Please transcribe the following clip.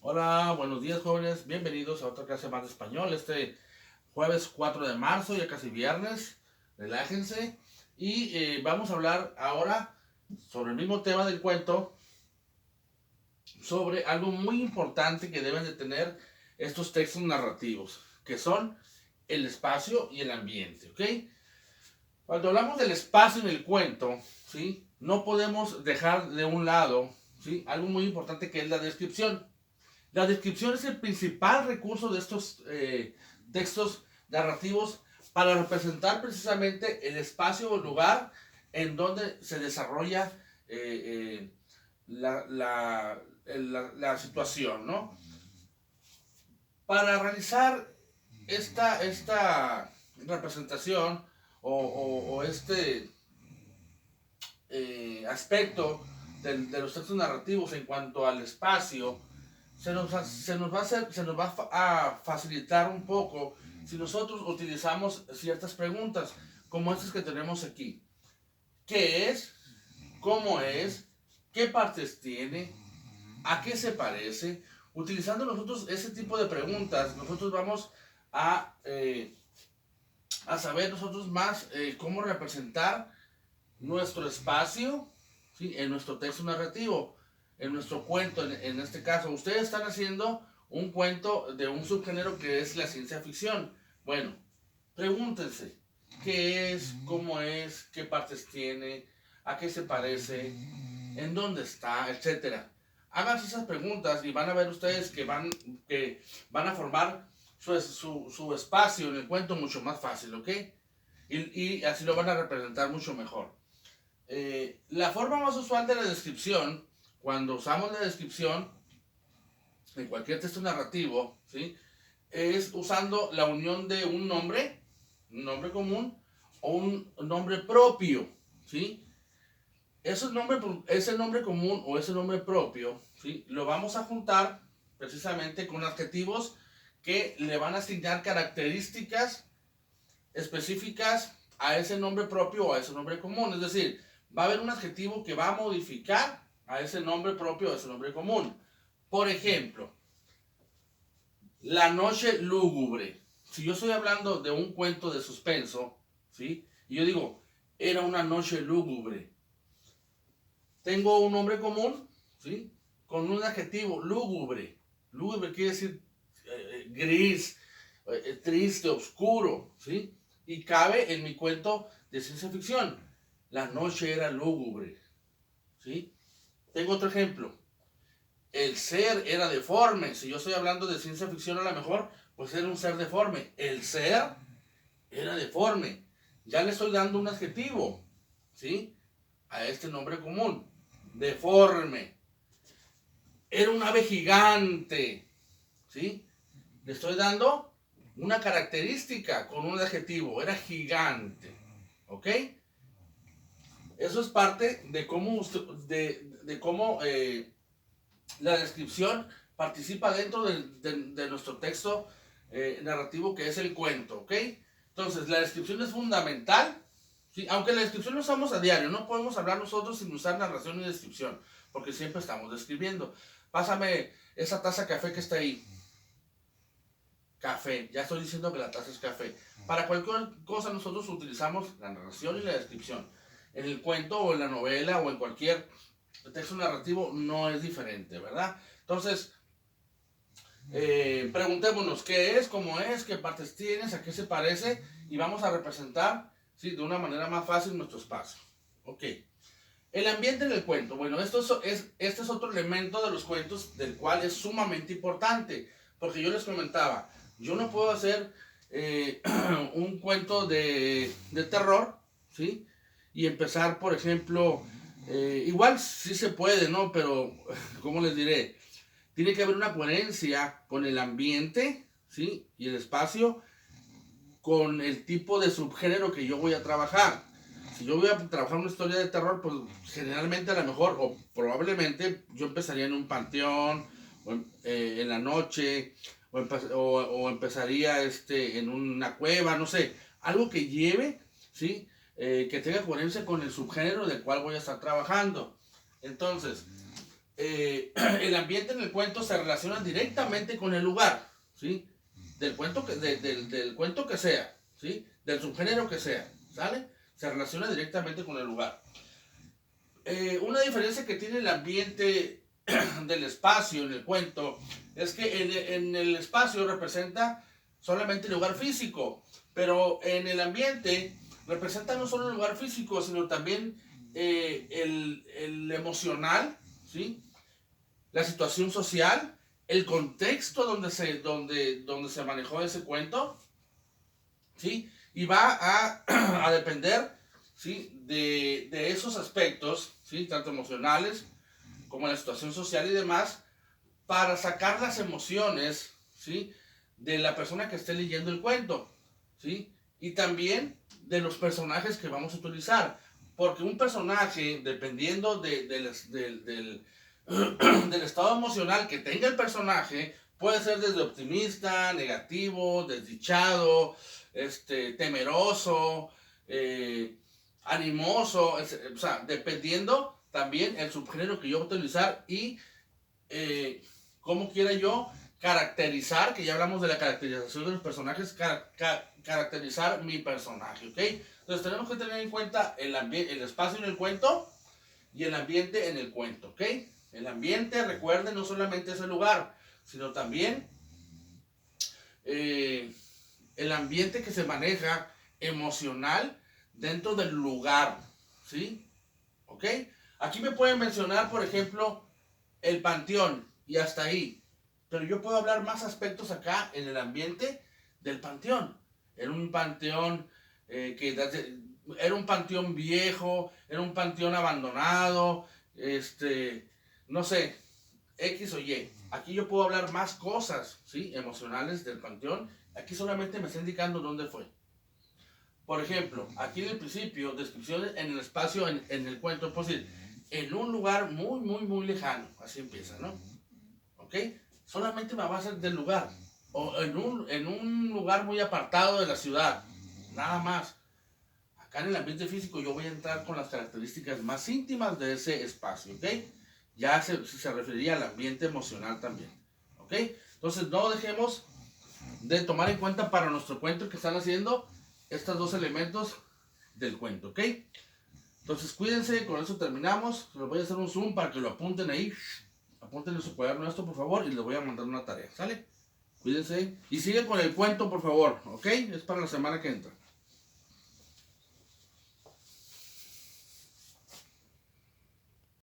Hola, buenos días jóvenes, bienvenidos a otra clase más de español. Este jueves 4 de marzo, ya casi viernes, relájense y vamos a hablar ahora sobre el mismo tema del cuento, sobre algo muy importante que deben de tener estos textos narrativos, que son el espacio y el ambiente, ¿ok? Cuando hablamos del espacio en el cuento, ¿sí? No podemos dejar de un lado, ¿sí? Algo muy importante que es la descripción. La descripción es el principal recurso de estos textos narrativos para representar precisamente el espacio o lugar en donde se desarrolla la situación, ¿no? Para realizar esta representación o este aspecto de los textos narrativos en cuanto al espacio, se nos va a facilitar un poco si nosotros utilizamos ciertas preguntas como estas que tenemos aquí. ¿Qué es? ¿Cómo es? ¿Qué partes tiene? ¿A qué se parece? Utilizando nosotros ese tipo de preguntas, nosotros vamos a, eh, a saber nosotros más cómo representar nuestro espacio, ¿sí? En nuestro texto narrativo, en nuestro cuento, en este caso. Ustedes están haciendo un cuento de un subgénero que es la ciencia ficción. Bueno, pregúntense, ¿qué es? ¿Cómo es? ¿Qué partes tiene? ¿A qué se parece? ¿En dónde está? Etcétera. Háganse esas preguntas y van a ver ustedes que van a formar su espacio en el cuento mucho más fácil, ¿ok? Y así lo van a representar mucho mejor. La forma más usual de la descripción, cuando usamos la descripción en cualquier texto narrativo, ¿sí? Es usando la unión de un nombre común, o un nombre propio, ¿sí? Ese nombre común o ese nombre propio, ¿sí? Lo vamos a juntar precisamente con adjetivos que le van a asignar características específicas a ese nombre propio o a ese nombre común. Es decir, va a haber un adjetivo que va a modificar a ese nombre propio o a ese nombre común. Por ejemplo, la noche lúgubre. Si yo estoy hablando de un cuento de suspenso, ¿sí? Y yo digo, era una noche lúgubre. Tengo un nombre común, ¿sí? Con un adjetivo, lúgubre. Lúgubre quiere decir gris, triste, oscuro, ¿sí? Y cabe en mi cuento de ciencia ficción. La noche era lúgubre, ¿sí? Tengo otro ejemplo. El ser era deforme. Si yo estoy hablando de ciencia ficción a lo mejor, pues era un ser deforme. El ser era deforme. Ya le estoy dando un adjetivo, ¿sí? A este nombre común. Deforme. Era un ave gigante, ¿sí? Le estoy dando una característica con un adjetivo. Era gigante, ¿ok? Eso es parte de cómo, de cómo la descripción participa dentro de nuestro texto narrativo, que es el cuento, ¿ok? Entonces, la descripción es fundamental, ¿sí? Aunque la descripción la usamos a diario, no podemos hablar nosotros sin usar narración y descripción, porque siempre estamos describiendo. Pásame esa taza de café que está ahí. Café, ya estoy diciendo que la taza es café. Para cualquier cosa nosotros utilizamos la narración y la descripción. En el cuento o en la novela o en cualquier texto narrativo no es diferente, ¿verdad? Entonces, preguntémonos qué es, cómo es, qué partes tienes, a qué se parece, y vamos a representar, ¿sí? De una manera más fácil nuestro espacio. Ok. El ambiente en el cuento. Bueno, este es otro elemento de los cuentos del cual es sumamente importante, porque yo les comentaba, yo no puedo hacer un cuento de terror, ¿sí? Y empezar, por ejemplo, igual sí se puede, ¿no? Pero, ¿cómo les diré? Tiene que haber una coherencia con el ambiente, ¿sí? Y el espacio, con el tipo de subgénero que yo voy a trabajar. Si yo voy a trabajar una historia de terror, pues generalmente a lo mejor o probablemente yo empezaría en un panteón, o en la noche, o empezaría en una cueva, no sé, algo que lleve, ¿sí? Que tenga coherencia con el subgénero del cual voy a estar trabajando. Entonces, el ambiente en el cuento se relaciona directamente con el lugar, ¿sí? Del cuento del cuento que sea, ¿sí? Del subgénero que sea, ¿sale? Se relaciona directamente con el lugar. Una diferencia que tiene el ambiente del espacio en el cuento es que en el espacio representa solamente el lugar físico, pero en el ambiente representa no solo el lugar físico, sino también el emocional, ¿sí? La situación social, el contexto donde se manejó ese cuento, ¿sí? Y va a depender, ¿sí? De esos aspectos, ¿sí? Tanto emocionales como la situación social y demás, para sacar las emociones, ¿sí? De la persona que esté leyendo el cuento, ¿sí? Y también de los personajes que vamos a utilizar. Porque un personaje, dependiendo del estado emocional que tenga el personaje, puede ser desde optimista, negativo, desdichado, temeroso, animoso, o sea, dependiendo también el subgénero que yo voy a utilizar y cómo quiera yo caracterizar, que ya hablamos de la caracterización de los personajes, caracterizar mi personaje, ¿ok? Entonces tenemos que tener en cuenta el espacio en el cuento y el ambiente en el cuento, ¿ok? El ambiente, recuerden, no solamente es el lugar, sino también el ambiente que se maneja emocional dentro del lugar, ¿sí? ¿Ok? Aquí me pueden mencionar, por ejemplo, el panteón y hasta ahí. Pero yo puedo hablar más aspectos acá en el ambiente del panteón. Era un panteón era un panteón viejo, era un panteón abandonado, no sé, X o Y. Aquí yo puedo hablar más cosas, ¿sí? Emocionales del panteón. Aquí solamente me está indicando dónde fue. Por ejemplo, aquí en el principio, descripciones en el espacio, en el cuento, pues decir, en un lugar muy, muy, muy lejano. Así empieza, ¿no? ¿Ok? Solamente me va a hacer del lugar. O en un lugar muy apartado de la ciudad. Nada más. Acá en el ambiente físico yo voy a entrar con las características más íntimas de ese espacio, ¿ok? Ya se referiría al ambiente emocional también, ¿ok? Entonces no dejemos de tomar en cuenta para nuestro cuento que están haciendo estos dos elementos del cuento, ¿ok? Entonces cuídense, con eso terminamos. Les voy a hacer un zoom para que lo apunten ahí. Apunten en su cuaderno esto, por favor, y les voy a mandar una tarea, ¿sale? Cuídense y sigan con el cuento, por favor, ¿ok? Es para la semana que entra.